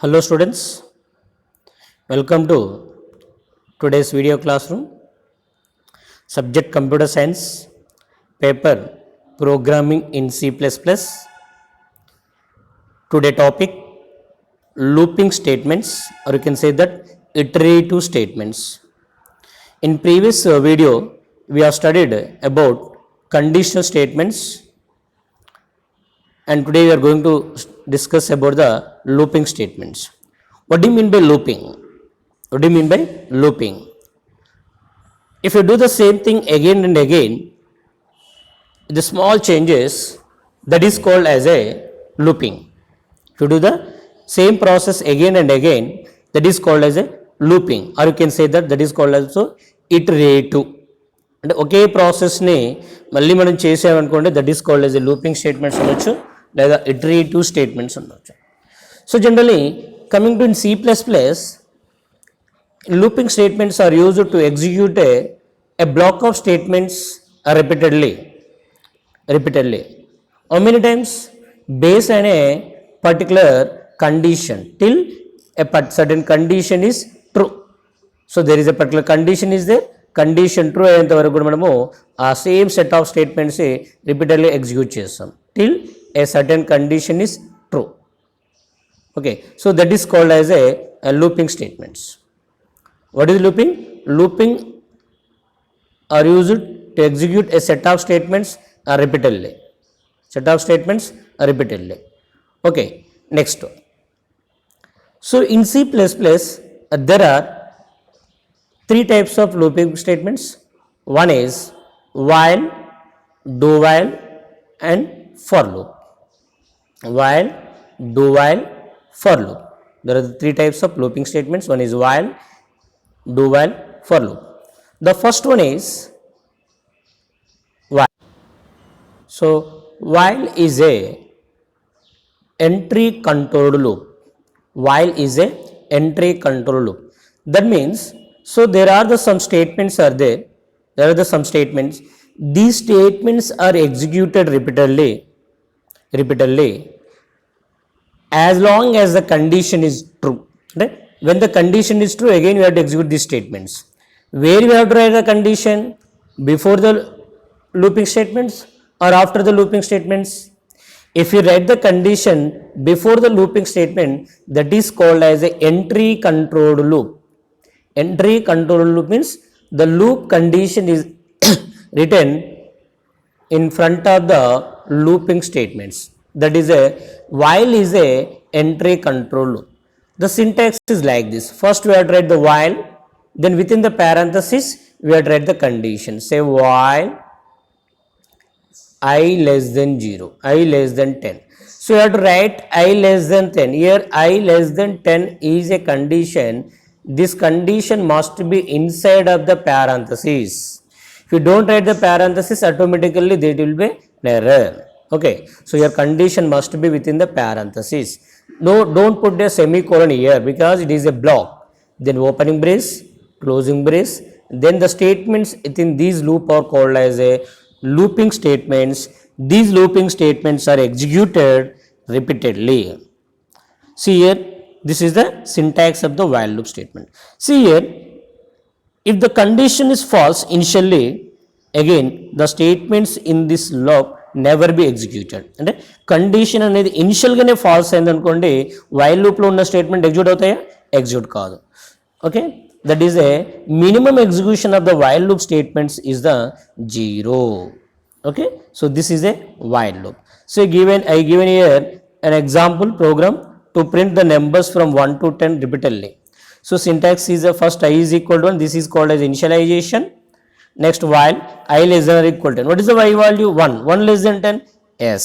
Hello students, welcome to today's video classroom. Subject Computer Science, paper Programming in C++. Today topic looping statements, or you can say that iterative statements. In previous video we have studied about conditional statements, and today we are going to discuss about the looping statements. What do you mean by looping? What do you mean by looping? If you do the same thing again and again, the small changes, that is called as a looping. If you do the same process again and again, that is called as a looping, or you can say that is called also iterative. అంటే ఒకే ప్రాసెస్ని మళ్ళీ మనం చేసామనుకోండి, that is called as a looping statements అనొచ్చు, లేదా iterative statements అనొచ్చు. So generally coming to in C++, looping statements are used to execute a block of statements repeatedly. How many times? Based on a particular condition till a certain condition is true. So there is a particular condition is there, condition true అయ్యేంత వరకు కూడా మనము ఆ same set of statements repeatedly execute చేస్తాం till a certain condition is true. Okay, so that is called as a looping statements. What is looping? Looping are used to execute a set of statements repeatedly. Okay, next. So in C++, there are three types of looping statements. One is while, do while, and for loop. While, do while, for loop. There are the three types of looping statements. One is while, do while, for loop. The first one is while. So while is a entry controlled loop. While is a entry controlled loop. That means, so there are some statements are there. There are some statements. These statements are executed repeatedly as long as the condition is true. Right? When the condition is true, again we have to execute these statements. Where we have to write the condition? Before the looping statements or after the looping statements? If you write the condition before the looping statement, that is called as a entry controlled loop. Entry controlled loop means the loop condition is written in front of the looping statements. That is a while is a entry control loop. The syntax is like this. First we have to write the while, then within the parenthesis we have to write the condition. Say while I less than 0, I less than 10. So you have to write I less than 10. Here I less than 10 is a condition. This condition must be inside of the parenthesis. If you don't write the parenthesis, automatically there will be an error. Okay, so your condition must be within the parenthesis. No, don't put a semicolon here because it is a block. Then opening brace, closing brace, then the statements within these loop are called as a looping statements. These looping statements are executed repeatedly. See here, this is the syntax of the while loop statement. See here, if the condition is false initially, again the statements in this loop never be executed. అంటే condition అనేది ఇనిషియల్గానే falls అయింది అనుకోండి, while లూప్లో ఉన్న statement execute అవుతాయా? Execute కాదు. Okay, that is a minimum execution of the while loop statements is the 0. Okay, so this is a while loop. So I given here an example program to print the numbers from 1 to 10 repeatedly. So syntax is first I is equal to 1. This is called as initialization. Next while I less than or equal to 10. What is the y value? 1. 1 less than 10? Yes.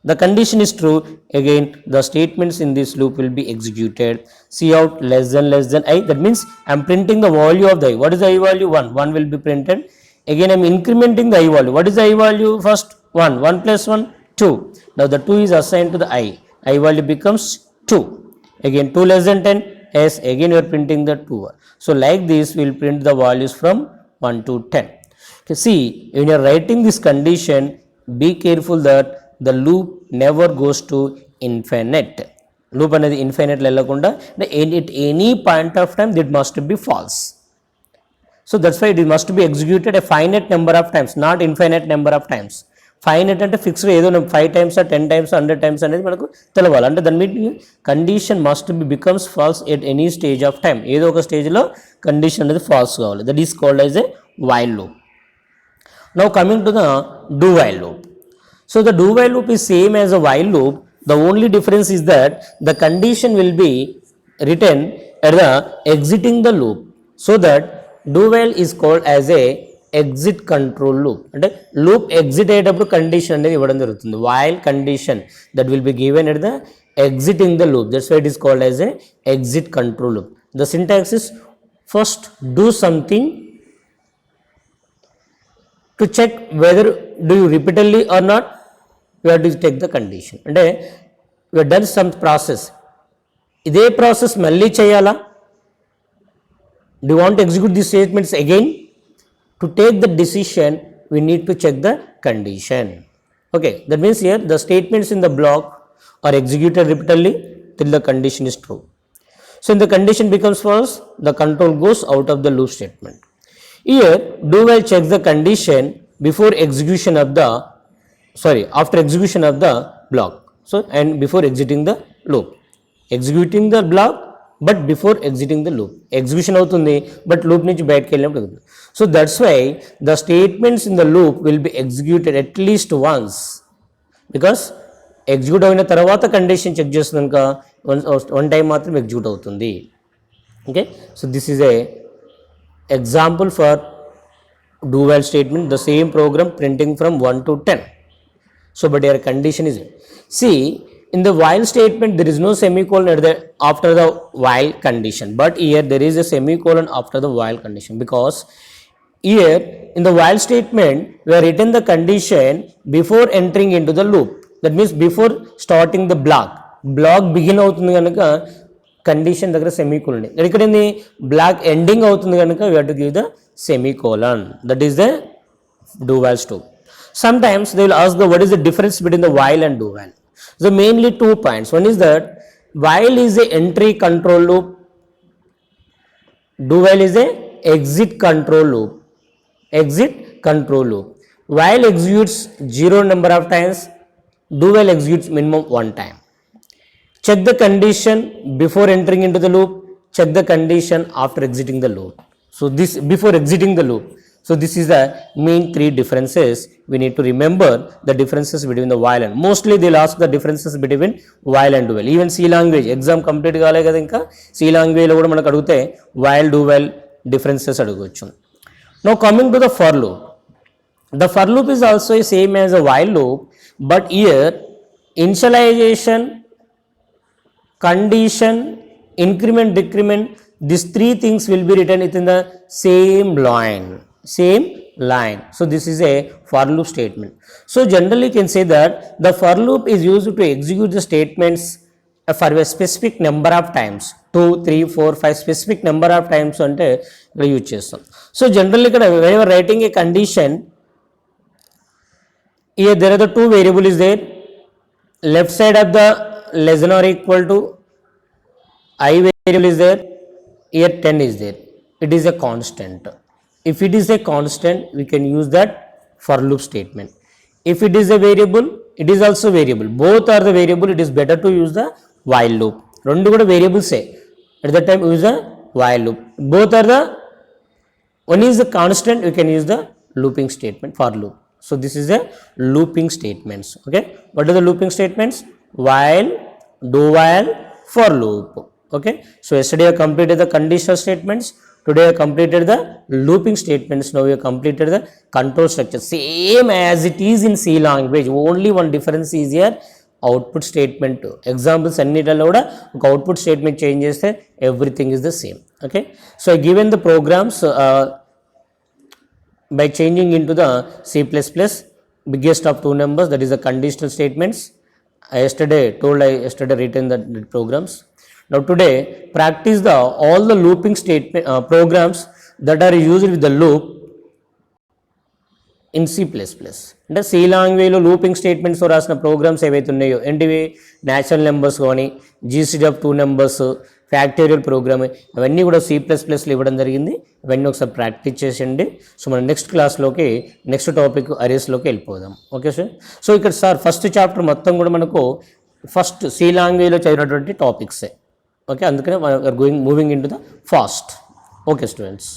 The condition is true. Again the statements in this loop will be executed. Cout less than I. That means I am printing the value of the I. What is the I value? 1. 1 will be printed. Again I am incrementing the I value. What is the I value? First 1. 1 plus 1, 2. Now the 2 is assigned to the I. I value becomes 2. Again 2 less than 10? Yes. Again we are printing the 2. So like this we will print the values from 1 to 10. Okay, see, when you are writing this condition, be careful that the loop never goes to infinite. Loop అనేది infinite వెళ్ళకుండా at any point of time that must be false. So that's why it must be executed a finite number of times, not infinite number of times. Finite అంటే fixed ఏదో 5 times 10 times 100 times అనేది మనకు తెలవాలి. అంటే దాని meaning condition must be becomes false at any stage of time. ఏదో ఒక స్టేజ్లో కండిషన్ అనేది ఫాల్స్ కావాలి. That is called as a while loop. Now coming to the do while loop. So the do while loop is same as a while loop. The only difference is that the condition will be written at the exiting the loop, so that do while is called as a exit control loop. అంటే loop exit అయ్యేటప్పుడు condition అనేది ఇవ్వడం జరుగుతుంది. While condition that will be given at the exiting the loop, that's why it is called as a exit control loop. The syntax is first do something to check whether do you repeatedly or not. You have to take the condition. అంటే we have done some process. ఇదే process మళ్ళీ చేయాలా? Do you want to execute these statements again? To take the decision, we need to check the condition. Okay, that means here the statements in the block are executed repeatedly till the condition is true. So when the condition becomes false, the control goes out of the loop statement. Here do while checks the condition before execution of the after execution of the block. So and before exiting the loop. Executing the block but before exiting the loop. Execution అవుతుంది but loop నుంచి బయటకు వెళ్ళినప్పుడు. So that's why the statements in the loop will be executed at least once, because execute అయిన తర్వాత condition check చేస్తుంది కనుక one time మాత్రం execute అవుతుంది. Okay, so this is a example for do while statement, the same program printing from 1 to 10. So but your condition is, see in the while statement there is no semicolon after the while condition, but here there is a semicolon after the while condition, because here in the while statement we have written the condition before entering into the loop. That means before starting the block begin అవుతుంది కనుక condition దగ్గర semicolon. ఇక్కడ ఏంది black ending అవుతుంది కనుక we have to give the semicolon. That is the do while stop. Sometimes they will ask what is the difference between the while and do while. So mainly 2 points. One is that while is a entry control loop, do while is a exit control loop. Exit control loop. While executes 0 number of times, do while executes minimum 1 time. Check the condition before entering into the loop, check the condition after exiting the loop. So this before exiting the loop. So this is the main 3 differences. We need to remember the differences between the while and, mostly they'll ask the differences between while and do while. Even C language exam complete కాలే కదా ఇంకా C language లో కూడా మనకు అడిగితే while do while differences అడగవచ్చు. Now coming to the for loop. The for loop is also same as a while loop, but here initialization, condition, increment, decrement, these 3 things will be written within the same line. So this is a for loop statement. So generally you can say that the for loop is used to execute the statements for a specific number of times, 2, 3, 4, 5 specific number of times అంటే ఇక్కడ use చేస్తాం. So generally ఇక్కడ when you are writing a condition, here there are the 2 variable is there. Left side of the less than or equal to I variable is there. Here 10 is there. It is a constant. If it is a constant, we can use that for loop statement. If it is a variable, it is also variable. Both are the variable. It is better to use the while loop. Rendu kuda variables say. At that time use the while loop. Both are the, one is the constant, we can use the looping statement for loop. So this is a looping statements. Okay, what are the looping statements? While, do while, for loop. Okay, so yesterday I completed the conditional statements, today I completed the looping statements. Now we have completed the control structure, same as it is in C language. Only one difference is here, output statement. Examples అన్నిటిలో కూడా ఒక output statement change చేస్తే everything is the same. Okay, so I given the programs by changing into the C++, biggest of 2 numbers, that is the conditional statements. I yesterday written the programs. Now today practice the all the looping statement programs that are used with the loop in C++. అంటే C లాంగ్వేజ్లో looping స్టేట్మెంట్స్తో రాసిన programs ఏవైతే ఉన్నాయో ఏంటివి natural numbers కానీ GCD of 2 numbers factorial program అవన్నీ కూడా C++లో ఇవ్వడం జరిగింది. ఇవన్నీ ఒకసారి ప్రాక్టీస్ చేసేయండి. సో మనం నెక్స్ట్ క్లాస్లోకి నెక్స్ట్ టాపిక్ అరేస్లోకి వెళ్ళిపోదాం. Okay sir. సో ఇక్కడ సార్ ఫస్ట్ చాప్టర్ మొత్తం కూడా మనకు ఫస్ట్ సి లాంగ్వేజ్లో చదివినటువంటి టాపిక్సే. ఓకే, అందుకనే moving in to the fast. Okay students.